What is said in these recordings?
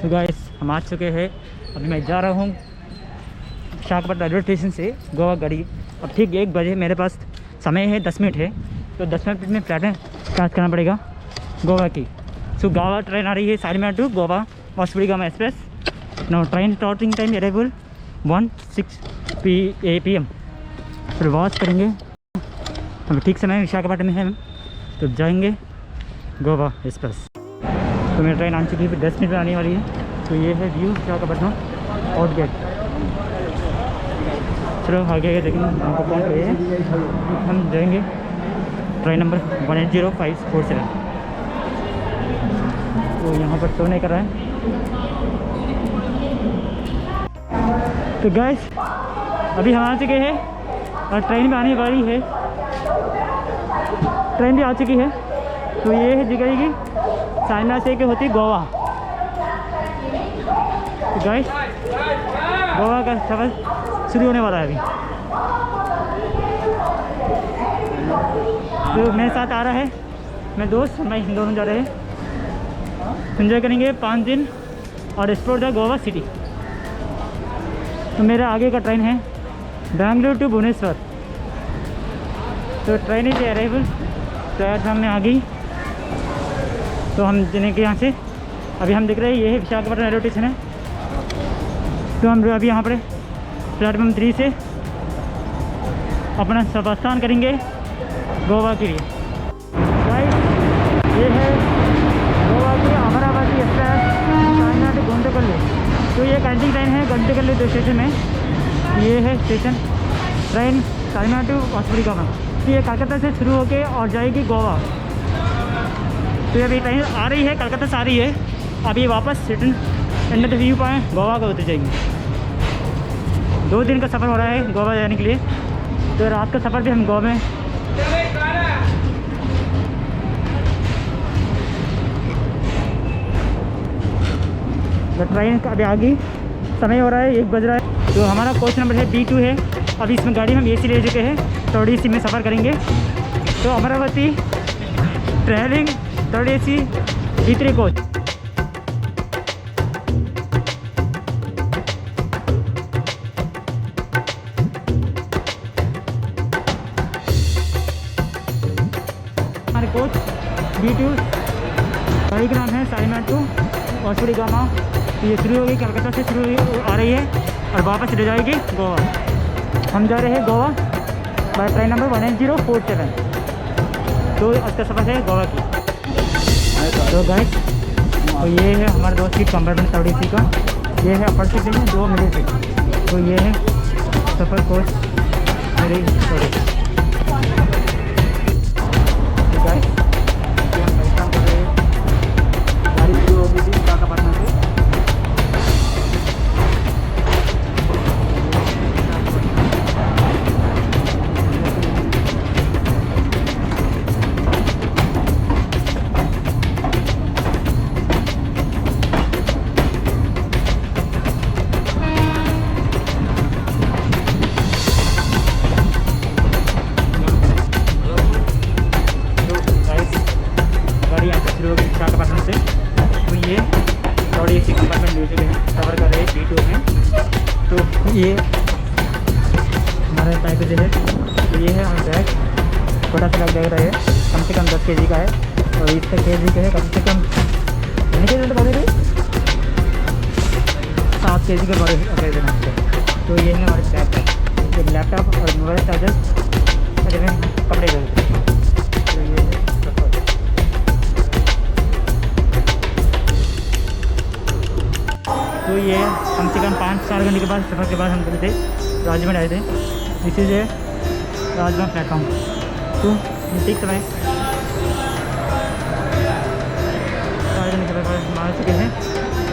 तो गाइस हम आ चुके हैं। अभी मैं जा रहा हूँ विशाखापट्टनम रेलवे स्टेशन से गोवा गाड़ी। अब ठीक 1 बजे मेरे पास समय है, 10 मिनट है, तो 10 मिनट में फ्लाइट कैच करना पड़ेगा गोवा की। सो गोवा ट्रेन आ रही है side to Goa Vasco da Gama express. No train starting time अरेबल 1:06 PM। फिर वॉच करेंगे, हम ठीक समय विशाखापट्टनम में हैं तो जाएंगे गोवा एक्सप्रेस। तो मेरी ट्रेन आ चुकी है, 10 मिनट में आने वाली है। तो ये है व्यू विशाखापट्टनम आउट गेट। चलो आगे आगे लेकिन हमको पहुँच गए हैं, हम जाएंगे ट्रेन नंबर 180547। तो यहाँ पर शो नहीं कर रहा है। तो गैस अभी हम आ चुके हैं और ट्रेन भी आने वाली है, ट्रेन भी आ चुकी है। तो ये है जगह की चाइना से के होती गोवा। तो गाइस गोवा का सफ़र शुरू होने वाला है अभी। तो मेरे साथ आ रहा है मेरे दोस्त, मैं दोनों जा रहे हैं, एंजॉय करेंगे 5 दिन और एक्सप्लोर द गोवा सिटी। तो मेरा आगे का ट्रेन है बेंगलुरु टू भुवनेश्वर। तो ट्रेन इज अराइवल, प्लेटफॉर्म में आ गई। तो हम जने के यहाँ से अभी हम दिख रहे हैं, ये है विशाखापट्टनम रेलवे स्टेशन है। तो हम अभी यहाँ पर प्लेटफॉर्म 3 से अपना प्रस्थान करेंगे गोवा के लिए। गाइस ये है गोवा की अमरावती एक्सप्रेस चाइना टू गुंटकल्लू। तो ये कैंटिंग ट्रेन है गुंटकल्लू स्टेशन में। ये है station train China to Vasco da Gama. तो ये कलकत्ता से शुरू होके और जाएगी गोवा। तो अभी ट्रेन आ रही है, कलकत्ता से आ रही है। अभी वापस return end of the view point Goa को उतर जाएंगे। 2 दिन का सफ़र हो रहा है गोवा जाने के लिए। तो रात का सफ़र भी हम गोवा में तो ट्रेन अभी आ गई, समय हो रहा है 1 बज रहा है। तो हमारा कोच नंबर है B2 है। अभी इसमें गाड़ी में हम AC ले चुके हैं, थर्ड AC में सफ़र करेंगे। तो Amaravati travelling third AC B3 coach. हमारे कोच B2 गाड़ी का नाम है चाइना टू वास्को डी गामा। तो ये शुरू होगी कलकत्ता से शुरू आ रही है और वापस ले जाएगी गोवा। हम जा रहे हैं गोवा बाय ट्रेन नंबर 18047। तो आज का सफ़र है गोवा की। तो गाइस तो ये है हमारे दोस्त की कंपार्टमेंट थर्ड AC का। ये है अपर सीट है, 2 मिडिल सीट। तो ये है सफ़र कोच मेरी थर्ड AC। तो गाइस ये हम परेशान कर रहे हैं, गाड़ी शुरू हो गई थी विशाखापट्टनम से। विशाखापट्टनम से तो ये थर्ड AC कंपार्टमेंट ले चुके हैं, सफ़र कर रहे हैं B2 में। तो ये हमारे पैकेज है। तो ये है हमारा बैग, छोटा सा बैग लग रहा है, कम से कम 10 kg का है। और इसका KG का है कम से कम कितने तो बड़े 7 kg का बड़े बैग देना है। तो ये है हमारे बैग का, एक लैपटॉप और मोबाइल चार्जर, कपड़े का। तो ये तो ये कम से कम 5-4 घंटे के बाद सफ़र के बाद हम गए थे राजमहल आए थे। This is Rajmahal platform. तो ठीक समय 4 घंटे के बाद हम आ चुके हैं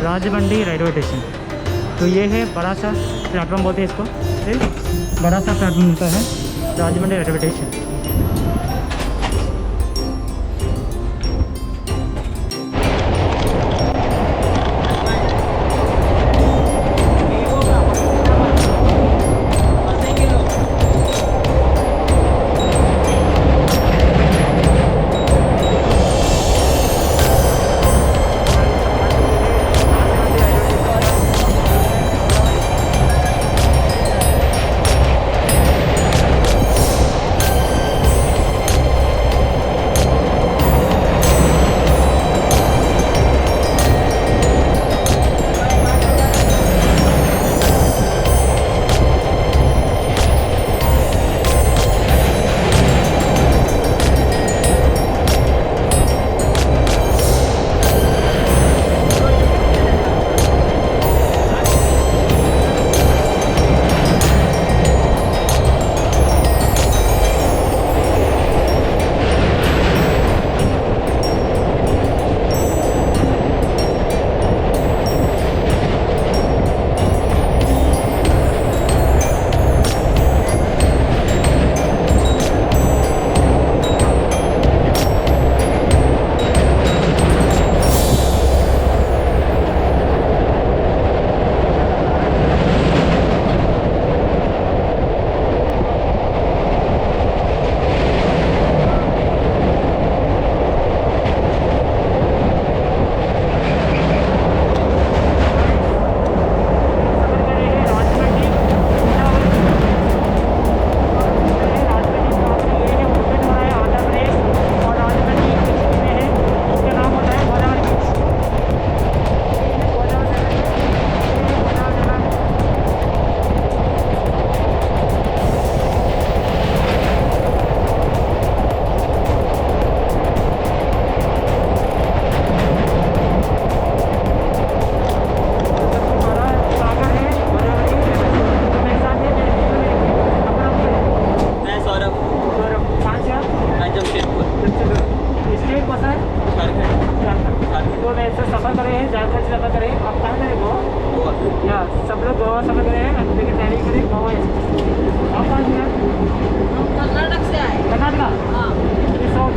राजमंडी रेलवे स्टेशन। तो ये है बड़ा सा प्लेटफॉर्म बोलते हैं इसको, बड़ा सा प्लेटफॉर्म होता है राजमंडी रेलवे स्टेशन।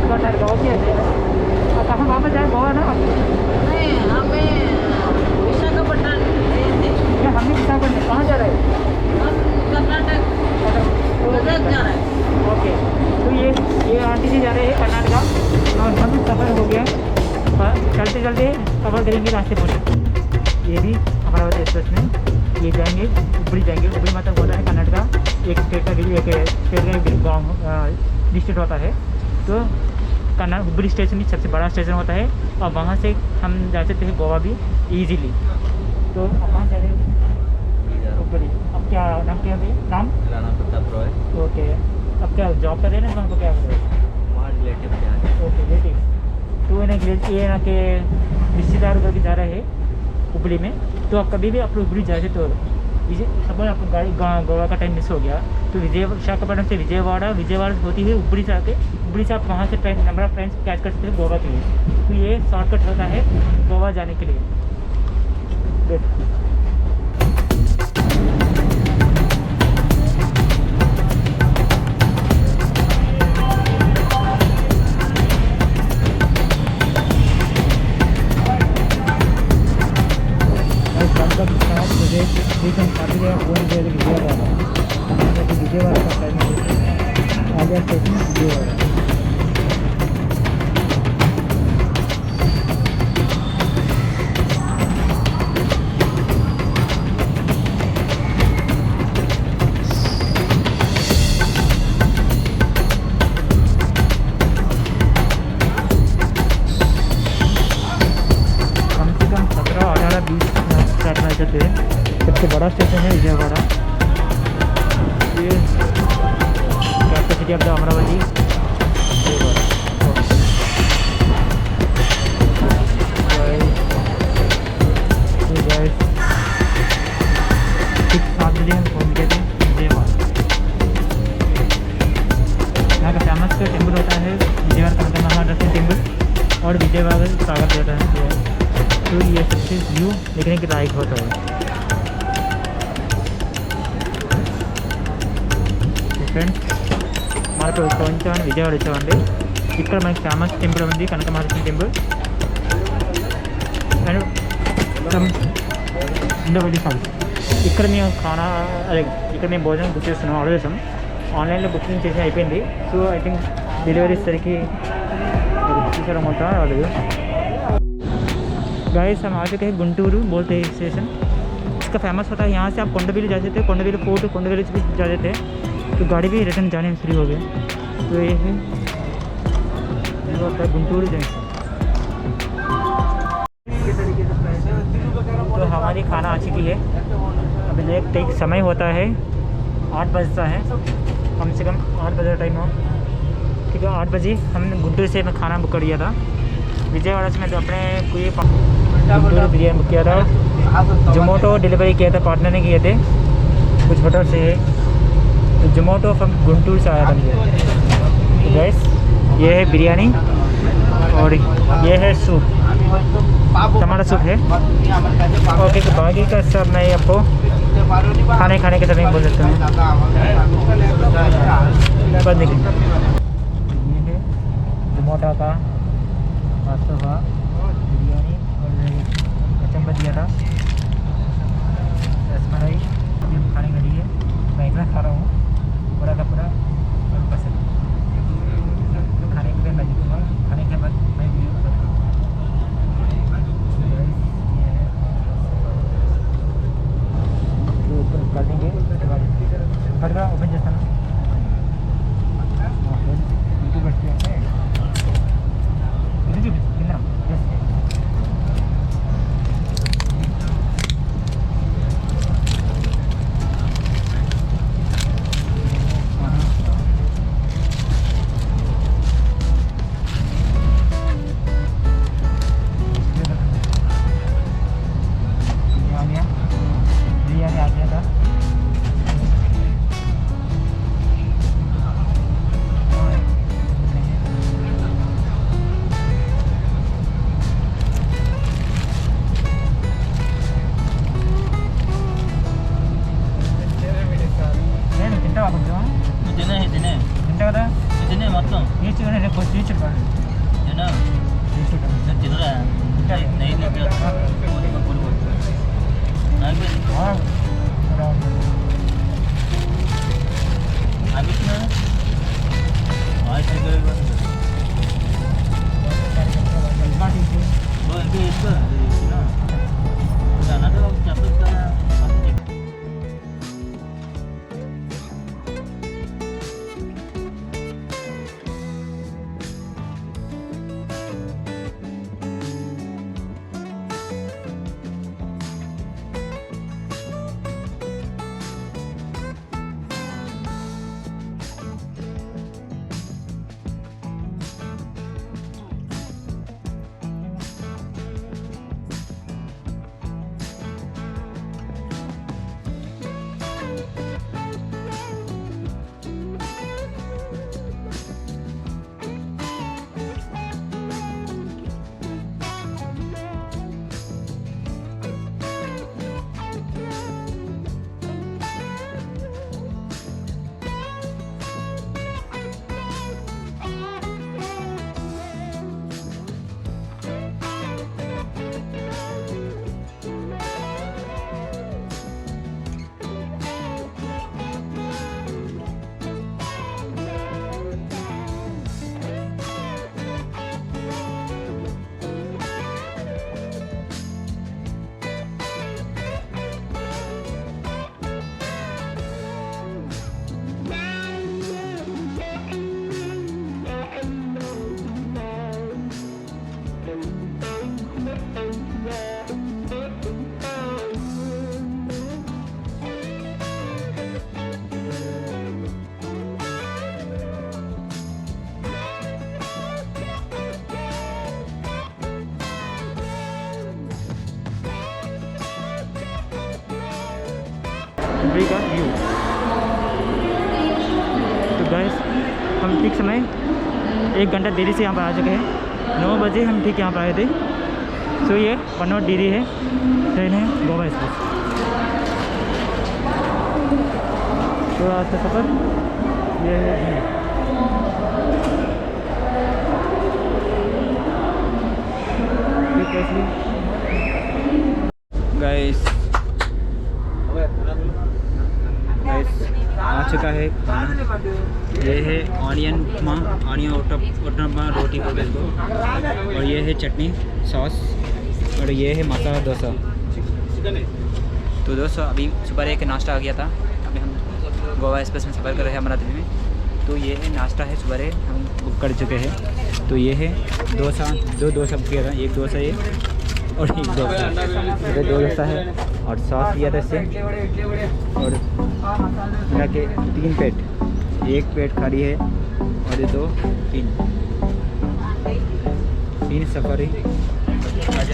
कर्नाटक ओके कहाँ वापस जाए गोवा ना नहीं, हमें विशाखापट्टनम गए थे। क्या हमने विशाखापट्टनम कहाँ जा रहे हैं हम कर्नाटक मदद जा रहा है। ओके तो ये आंटी जी जा रहे हैं कर्नाटका और हम सफ़र हो गया चलते चलते कवर करेंगे रास्ते पहुँचे ये भी अमरावती एक्सप्रेस में ये जाएंगे हुबली जाएंगे हुबली मतलब होता है कर्नाटका एक स्टेट का एक स्टेट का गाँव डिस्ट्रिक्ट होता है तो हुबली स्टेशन भी सबसे बड़ा स्टेशन होता है और वहाँ से हम जा सकते हैं गोवा भी इजीली तो अब कहाँ जा रहे हैं हुबली अब क्या नाम क्या है नाम राणा प्रताप रॉय ओके अब क्या जॉब कर रहे हैं ना वहाँ पर क्या कर रहे हैं वहाँ रिलेटिव क्या है ओके रिलेटिव तो ये ना कि रिश्तेदार करके जा रहे हैं हुबली में तो आप कभी भी आप हुबली जा रहे तो सपोज आपको गाड़ी गोवा का टाइम मिस हो गया तो विशाखापट्टनम से विजयवाड़ा विजयवाड़ा होती है हुबली से आके हुबली से आप वहाँ से train number of train catch कर सकते हैं गोवा के लिए तो ये शॉर्टकट होता है गोवा जाने के लिए देख विजयवाड़ा का टाइम आलिया स्टेशन विजयवाड़ा कम से कम 17-18-20 ट्रैक में चलते हैं सबसे बड़ा स्टेशन है विजयवाड़ा ये capital city of the Amravati ठीक 7 बजे हम पहुँच गए थे विजयवाड़ा यहाँ का फेमस टेम्पल होता है विजयवाड़ा का महालक्ष्मी टेम्पल और विजयवाड़ा सागर देता है तो ये सबसे व्यू देखने के लायक होता है ఫ్రెండ్స్ మనకు కొంచెం విజయవాడ వచ్చామండి ఇక్కడ మనకి ఫేమస్ టెంపుల్ ఉంది కనక మహాలక్ష్మి టెంపుల్ అండ్ ఇండోవల్లి ఫాల్స్ ఇక్కడ మేము ఖానా అదే ఇక్కడ మేము భోజనం బుక్ చేస్తున్నాం ఆర్డర్ చేసాం ఆన్లైన్లో బుకింగ్ చేసి అయిపోయింది సో ఐ థింక్ డెలివరీ సరికి చూసారన్నమాట వాళ్ళు गाइस हम आ चुके हैं गुंटूरू बोलते हैं स्टेशन इसका फेमस होता है यहाँ से आप कोंडबिली जा सकते हैं कोंडबिली फोर्ट कोंडबिली भी जा सकते हैं तो गाड़ी भी रिटर्न जाने में फ्री हो गया तो ये है होता है गुंटूरू जंक्शन तो हमारी खाना आ चुकी है अभी एक समय होता है 8 बजता है कम से कम 8 बजे का टाइम हो ठीक है 8 बजे हमने गुंटूरू से मैं खाना बुक कर दिया था विजयवाड़ा से मैं तो अपने कोई गुंटूरू बिरयानी बुक किया था जोमोटो डिलीवरी किया था पार्टनर ने किए थे कुछ होटल से है तो जोमोटो फ्रॉम गुंटूर से आया था मुझे तो गैस ये है बिरयानी और ये है सूप टमाटर सूप है ओके तो बाकी का सब मैं आपको खाने के समय बोल देता हूँ बस देखिए ये है जोमोटो का पास्ता बिरयानी और कचम्बर दिया था रसमलाई अभी खाने के लिए मैं इतना खा रहा हूँ पूरा का पूरा पसंद तो खाने के बाद मैं जीतूँगा खाने के बाद मैं भी तो ऊपर कर देंगे फटका ओपन చేస్తాను यूट्यूब बच्चे हैं ఇది తిన్నాం मेरे को 30 रुपये है ना 30 रुपये मैं तिल रहा है नहीं लेके आता बोल आगे हाँ आगे क्या आज से वो इनके इसका ना जाना तो चैप्टर का मुंबई का व्यू। तो गैस हम ठीक समय 1 घंटा देरी से यहाँ पर आ चुके हैं। 9 बजे हम ठीक यहाँ पर आए थे। सो ये 1 आवर देरी है ट्रेन है गोवा एक्सप्रेस। तो आज का सफ़र ये है गाइस आ चुका है खाना। ये है ऑनियन उपमा, ऑनियन उपमा रोटी बोलते हैं इसको, और ये है चटनी सॉस, और ये है मसाला डोसा। तो दोस्तों अभी सुबह एक नाश्ता आ गया था। अभी हम गोवा एक्सप्रेस में सफ़र कर रहे हैं अमरावती में। तो ये है नाश्ता है, सुबह हम बुक कर चुके हैं। तो ये है डोसा, 2 डोसा बुक किया था, 1 डोसा ये और 1 डोसा, 2 डोसा है, और सॉस लिया था इससे, और मिला के 3 प्लेट, 1 प्लेट खाली है और ये 2 3 सफारी। आज